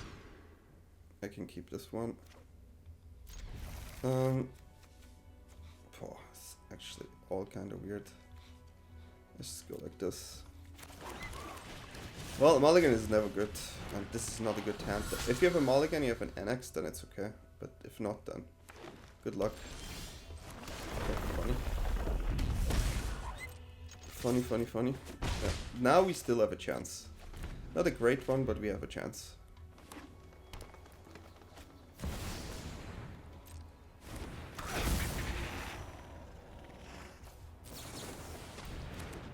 I can keep this one. It's actually all kind of weird. Let's just go like this. Well, Mulligan is never good, and this is not a good hand. If you have a Mulligan, you have an Annex, then it's okay. But if not, then good luck. Okay, funny. Funny, funny, funny. Yeah. Now we still have a chance. Not a great one, but we have a chance.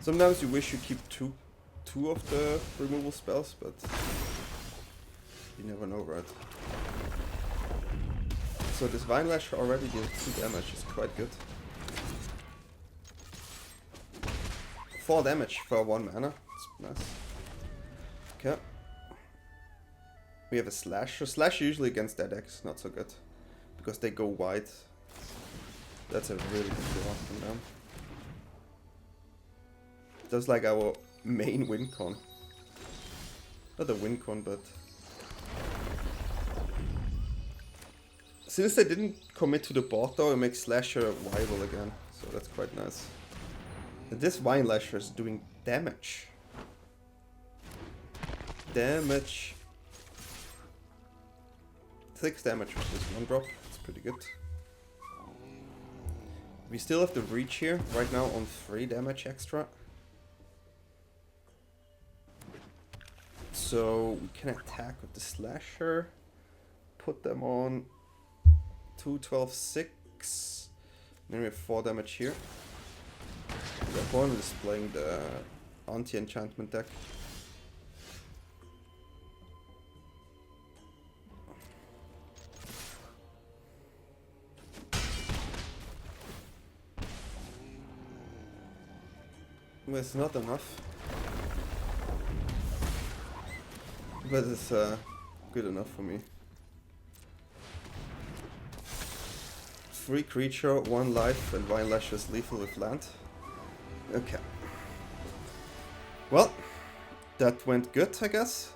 Sometimes you wish you keep two of the removal spells, but you never know, right? So this Vine Lash already did 2 damage, is quite good. 4 damage for 1 mana, it's nice. Okay. We have a Slasher. Slash usually against that decks, not so good. Because they go wide. That's a really good draw from them. That's like our main win con. Not a win con, but... Since they didn't commit to the bot though, it makes Slasher viable again. So that's quite nice. And this Vine Lasher is doing damage. Damage. 6 damage with this 1-drop. It's pretty good. We still have the reach here, right now on 3 damage extra. So we can attack with the Slasher. Put them on 2, 12, 6. Then we have 4 damage here. The opponent is playing the anti-enchantment deck. Well, it's not enough. But it's good enough for me. 3 creature, 1 life, and Vine Lash is lethal with land. Okay. Well, that went good, I guess.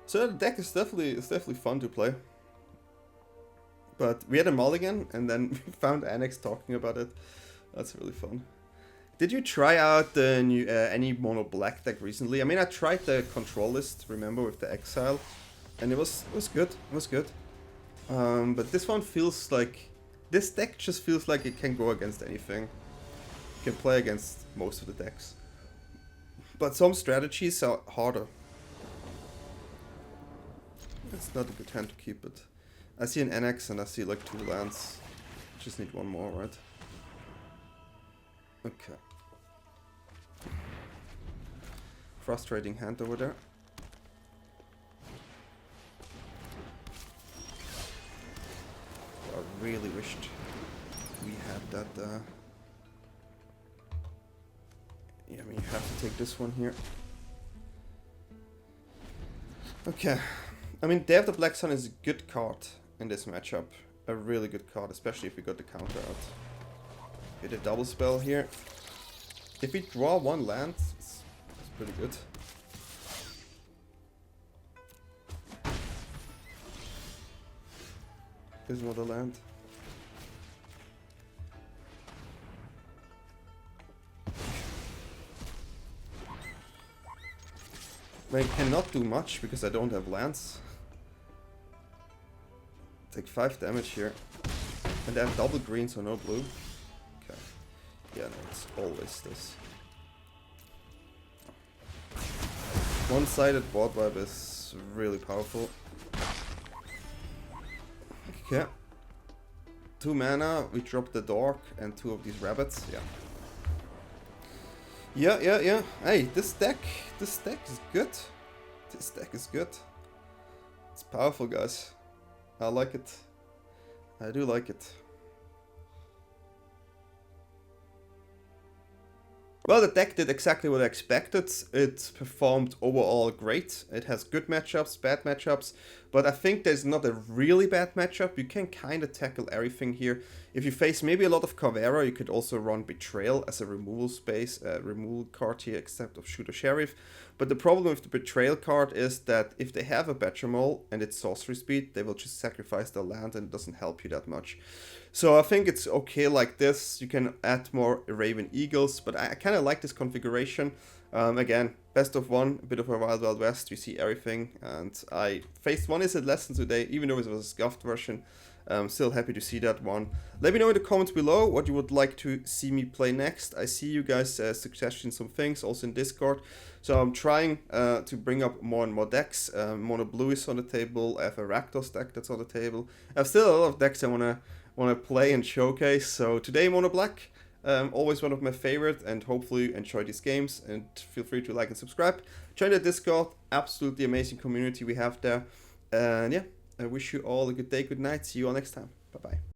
So the deck is definitely fun to play. But we had a mulligan, and then we found Annex talking about it. That's really fun. Did you try out the new any mono black deck recently? I mean, I tried the control list, remember, with the Exile, and it was good. It was good. But this one feels like this deck just feels like it can go against anything. It can play against most of the decks, but some strategies are harder. It's not a good hand to keep it. I see an Annex and I see like 2 lands. Just need 1 more, right? Okay. Frustrating hand over there. really wished we had that. Yeah, I mean, you have to take this one here. Okay. I mean, Day of the Black Sun is a good card in this matchup. A really good card, especially if we got the counter out. Get a double spell here. If we draw one land, it's pretty good. Here's another land. I cannot do much because I don't have lands. Take 5 damage here. And I have double green, so no blue. Okay. Yeah, no, it's always this. One-sided board wipe is really powerful. Okay. 2 mana, we drop the Dork and 2 of these rabbits. Yeah. Hey, this deck is good. This deck is good. It's powerful, guys. I like it. I do like it. Well, the deck did exactly what I expected. It performed overall great. It has good matchups, bad matchups, but I think there's not a really bad matchup. You can kind of tackle everything here. If you face maybe a lot of Kavero, you could also run Betrayal as a removal space, removal card here, except of Shooter Sheriff. But the problem with the Betrayal card is that if they have a badgermole and it's sorcery speed, they will just sacrifice their land and it doesn't help you that much. So I think it's okay like this. You can add more Raven Eagles, but I kind of like this configuration. Again, best of one, a bit of a Wild Wild West, you see everything. And I faced one Izzet lesson today, even though it was a scuffed version. I'm still happy to see that one. Let me know in the comments below what you would like to see me play next. I see you guys suggesting some things also in Discord. So I'm trying to bring up more and more decks. Mono Blue is on the table. I have a Rakdos deck that's on the table. I have still a lot of decks I want to play and showcase. So today Mono Black, always one of my favorite, and hopefully you enjoy these games, and feel free to like and subscribe. Join the Discord, absolutely amazing community we have there. And yeah, I wish you all a good day, good night, see you all next time, bye bye.